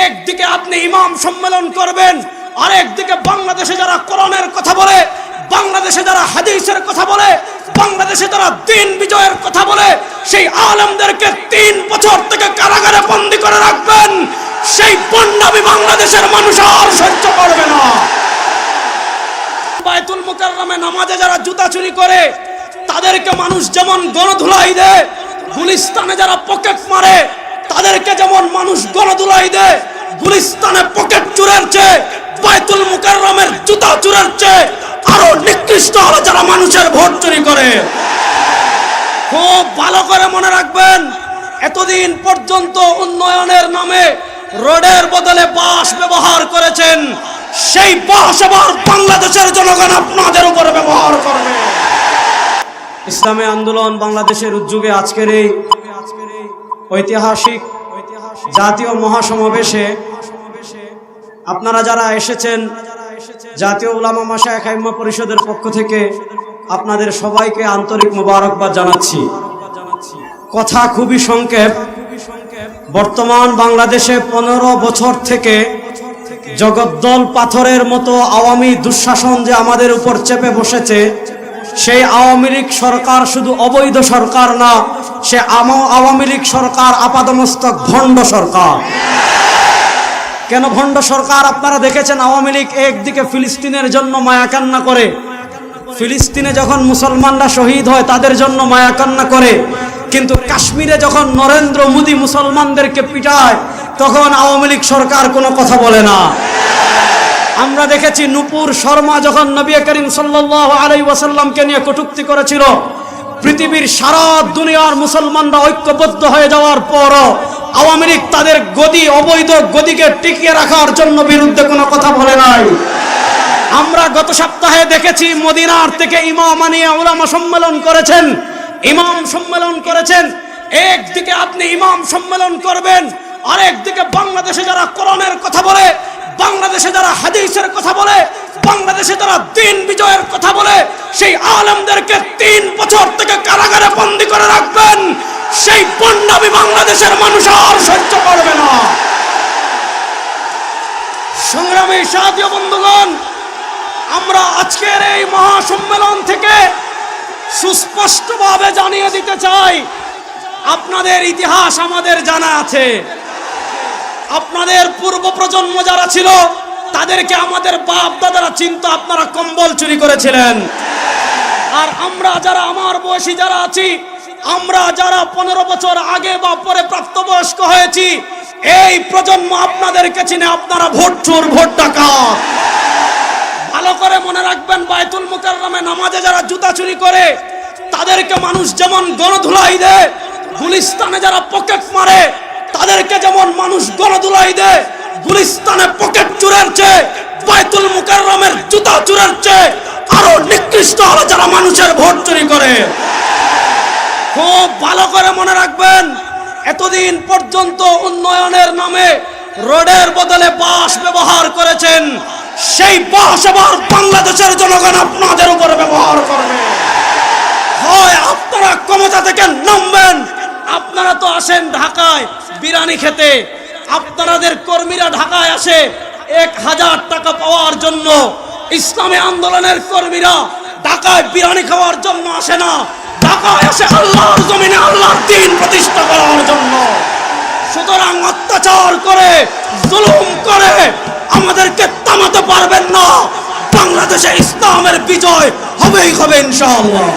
একদিকে আপনি ইমাম সম্মেলন করবেন, আরেকদিকে বাংলাদেশে যারা কোরআনের কথা বলে, বাংলাদেশে যারা হাদিসের কথা বলে, বাংলাদেশে যারা দ্বীন বিজয়ের কথা বলে, সেই আলেমদেরকে 3 বছর থেকে কারাগারে বন্দী করে রাখবেন। সেই বন্যাবি বাংলাদেশের মানুষ আর সহ্য করবে না। বায়তুল মুকাররমে নামাজে যারা জুতা চুরি করে তাদেরকে মানুষ যেমন গণধুলাই দেয়, গুলিস্তানে যারা পকেট মারে তাদেরকে যেমন মানুষ গণধুলাই দেয়, গুলিস্তানে পকেট চুরের চেয়ে বায়তুল মুকাররমের জুতা চুরের চেয়ে আরো নিকৃষ্ট হলো যারা মানুষের ভোট চুরি করে। খুব ভালো করে মনে রাখবেন, এতদিন পর্যন্ত উন্নয়নের নামে রোডের বদলে বাস ব্যবহার করেছেন, সেই বাস এবার বাংলাদেশের জনগণ আপনাদের উপর ব্যবহার করবে। ইসলামী আন্দোলন বাংলাদেশের উদ্যোগে আজকের এই ঐতিহাসিক জাতীয় মহাসমাবেশে আপনারা যারা এসেছেন, জাতীয় উলামা মাশায়েখ আইম্মা পরিষদের পক্ষ থেকে আপনাদের সবাইকে আন্তরিক মোবারকবাদ জানাচ্ছি। কথা খুবই সংক্ষেপ। বর্তমান বাংলাদেশে 15 বছর থেকে জগদ্দল পাথরের মতো আওয়ামী দুঃশাসন যে আমাদের উপর চেপে বসেছে, সেই আওয়ামী লীগ সরকার শুধু অবৈধ সরকার না, সে আওয়ামী লীগ সরকার আপাদমস্তক ভণ্ড সরকার। কেন ভণ্ড সরকার? আপনারা দেখেছেন আওয়ামী লীগ একদিকে ফিলিস্তিনের জন্য মায়া কান্না করে, ফিলিস্তিনে যখন মুসলমানরা শহীদ হয় তাদের জন্য মায়া কান্না করে, কিন্তু কাশ্মীরে যখন নরেন্দ্র মোদী মুসলমানদেরকে পিটায় তখন আওয়ামী লীগ সরকার কোনো কথা বলে না। আমরা দেখেছি নূপুর শর্মা যখন নবী করিম সাল্লাল্লাহু আলাইহি ওয়াসাল্লামকে নিয়ে কটূক্তি করেছিল, পৃথিবীর সারা দুনিয়ার মুসলমানরা ঐক্যবদ্ধ হয়ে যাওয়ার পরও আওয়ামী লীগ তাদের গদি, অবৈধ গদিকে টিকিয়ে রাখার জন্য বিরুদ্ধে কোনো কথা বলে নাই। আমরা গত সপ্তাহে দেখেছি মদিনার থেকে ইমাম আনিয়ে উলামা সম্মেলন করেছেন, ইমাম সম্মেলন করেছেন। একদিকে আপনি ইমাম সম্মেলন করবেন, আরেকদিকে বাংলাদেশে যারা কোরআনের কথা বলে, বাংলাদেশে যারা হাদিসের কথা বলে, বাংলাদেশে যারা দ্বীন বিজয়ের কথা বলে, সেই আলেমদেরকে 3 বছর থেকে কারাগারে বন্দী করে রাখবেন। সেই বন্যাবি বাংলাদেশের মানুষ আর সহ্য করবে না। সংগ্রামী সাথী বন্ধুগণ, আমরা আজকের এই মহাসম্মেলন থেকে সুস্পষ্টভাবে জানিয়ে দিতে চাই, আপনাদের ইতিহাস আমাদের জানা আছে। আপনাদের পূর্ব প্রজন্ম যারা ছিল তাদেরকে আমাদের বাপ দাদারা চিনতো, আপনারা কম্বল চুরি করেছিলেন। আর আমরা যারা, আমার বয়সী যারা আছি, আমরা যারা 15 বছর আগে বা পরে প্রাপ্তবয়স্ক হয়েছি, এই প্রজন্ম আপনাদেরকে চিনে, আপনারা ভোট চোর, ভোট ডাকাত। ভালো করে মনে রাখবেন, বায়তুল মুকাররমে নামাজে যারা জুতা চুরি করে তাদেরকে মানুষ যেমন গণধুলাই দেয়, গুলিস্তানে যারা পকেট মারে তাদেরকে যেমন মানুষ গণধুলাই দেয়, গুলিস্তানে পকেট চুরের চেয়ে বায়তুল মুকাররমের জুতা চুরের চেয়ে আরো নিকৃষ্ট হলো যারা মানুষের ভোট চুরি করে। খুব ভালো করে মনে রাখবেন, এতদিন পর্যন্ত উন্নয়নের নামে রোডের বদলে বাস ব্যবহার করেছেন, সেই বাস এবার বাংলাদেশের জনগণ আপনাদের উপর ব্যবহার করবে। হয় আপনারা ক্ষমতা থেকে নামবেন। আপনারা তো আসেন ঢাকায় বিরিয়ানি খেতে, আপনাদের কর্মীরা ঢাকায় আসে 1000 টাকা পাওয়ার জন্য। ইসলামী আন্দোলনের কর্মীরা ঢাকায় বিরিয়ানি খাওয়ার জন্য আসে না, ঢাকায় আসে আল্লাহর জমিনে আল্লাহর দ্বীন প্রতিষ্ঠা করার জন্য। সুতরাং অত্যাচার করে, জুলুম করে আমাদেরকে থামাতে পারবেন না। বাংলাদেশে ইসলামের বিজয় হবেই হবে ইনশাআল্লাহ।